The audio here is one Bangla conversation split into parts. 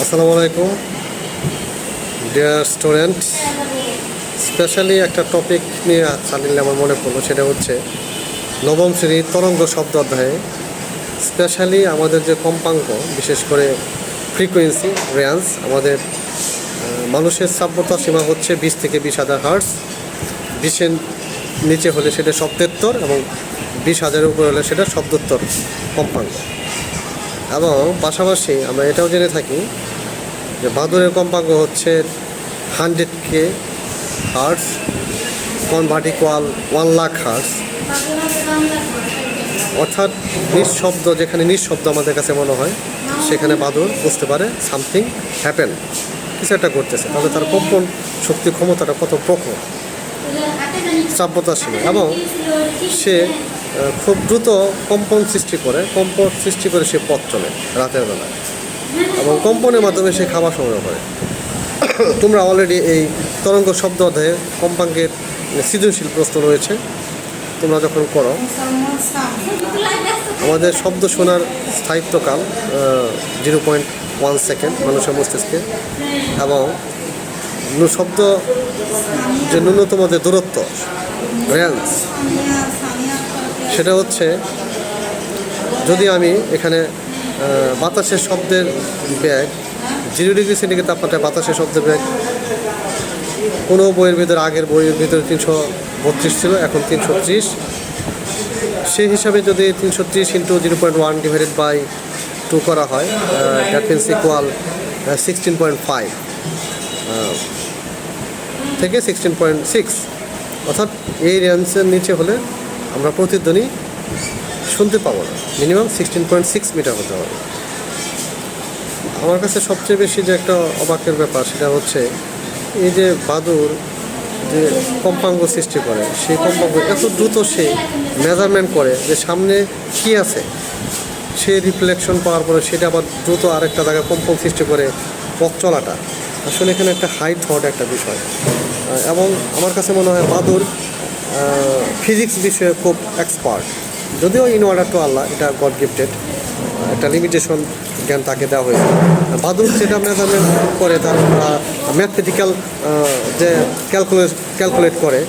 আসসালামু আলাইকুম ডিয়ার স্টুডেন্টস। স্পেশালি একটা টপিক নিয়ে চালিয়ে আমার মনে পড়লো, সেটা হচ্ছে নবম শ্রেণীর তরঙ্গ শব্দ অধ্যায়ে স্পেশালি আমাদের যে কম্পাঙ্ক, বিশেষ করে ফ্রিকোয়েন্সি রেঞ্জ, আমাদের মানুষের শ্রাব্যতা সীমা হচ্ছে 20 থেকে 20,000 হার্টজ। 20-এর নিচে হলে সেটা শব্দোত্তর এবং 20,000-এর উপরে হলে সেটা শব্দোত্তর কম্পাঙ্ক। এবং পাশাপাশি আমরা এটাও জেনে থাকি যে বাদুড়ের কম্পাঙ্ক হচ্ছে 100K hertz, convert equal 1,00,000 hertz. অর্থাৎ নিঃশব্দ, যেখানে নিঃশব্দ আমাদের কাছে মনে হয় সেখানে বাদুড় বুঝতে পারে সামথিং হ্যাপেন, কিছু একটা ঘটতেছে। তাহলে তার কম্পন শক্তি ক্ষমতাটা কত প্রখর, শ্রাব্যতাশীল, এবং সে খুব দ্রুত কম্পন সৃষ্টি করে সে পথ চলে রাতের বেলায়, এবং কম্পনের মাধ্যমে সে খাবার সংগ্রহ করে। তোমরা অলরেডি এই তরঙ্গ শব্দ অধ্যায়ে কম্পাঙ্কের সৃজনশীল প্রশ্ন রয়েছে, তোমরা যখন করো। আমাদের শব্দ শোনার স্থায়িত্বকাল 0.1 সেকেন্ড মানুষের মস্তিষ্কে, এবং শব্দ যে ন্যূনতম যে দূরত্ব রেঞ্জ, সেটা হচ্ছে যদি আমি এখানে বাতাসের শব্দের বেগ 0 ডিগ্রি সেন্টিগ্রেড তাপমাত্রায় বাতাসের শব্দের বেগ কোনো বইয়ের ভিতরে, আগের বইয়ের ভিতরে 332 ছিল, এখন 330। সেই হিসাবে যদি 330 ইন্টু 0.1 ডিভাইডেড বাই 2 করা হয়, দ্যাট মিনস ইকুয়াল 16.5 থেকে 16.6। অর্থাৎ এই রেঞ্জের নিচে হলে আমরা প্রতিধ্বনি শুনতে পাবো না, মিনিমাম 16.6 মিটার হতে হবে। আমার কাছে সবচেয়ে বেশি যে একটা অবাকের ব্যাপার, সেটা হচ্ছে এই যে বাদুড় যে কম্পাঙ্ক সৃষ্টি করে, সেই কম্পাঙ্ক এত দ্রুত সে মেজারমেন্ট করে যে সামনে কী আছে, সে রিফ্লেকশন পাওয়ার পরে সেটা আবার দ্রুত আরেকটা জায়গায় কম্পন সৃষ্টি করে পথ চলাটা আসলে এখানে একটা হাই থট একটা বিষয়। এবং আমার কাছে মনে হয় বাদুড় ফিজিক্স বিষয়ে খুব এক্সপার্ট, যদিও ইন অর্ডার টু আল্লাহ, এটা গড গিফটেড, একটা লিমিটেশন জ্ঞান তাকে দেওয়া হয়েছে। বাদুড় যেটা মেজারমেন্ট করে, তার ম্যাথমেটিক্যাল যে ক্যালকুলেট করে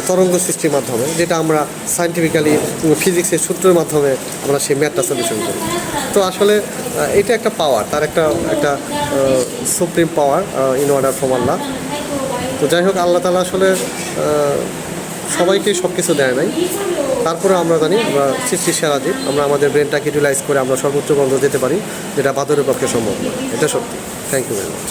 তরঙ্গ সৃষ্টির মাধ্যমে, যেটা আমরা সায়েন্টিফিক্যালি ফিজিক্সের সূত্রের মাধ্যমে আমরা সেই ম্যাথটা সলিউশন করি। তো আসলে এটা একটা পাওয়ার, তার একটা supreme power in order from Allah. তো যাই হোক, আল্লাহ তাআলা আসলে সবাইকে সব কিছু দেয় নাই, তারপরে আমরা জানি আমরা সৃষ্টির সেরা জীব, আমরা আমাদের ব্রেনটাকে ইউটিলাইজ করে আমরা সর্বোচ্চ গন্ধ দিতে পারি, যেটা বাদুড়ের পক্ষে সম্ভব নয়। এটা সত্যি। Thank you very much.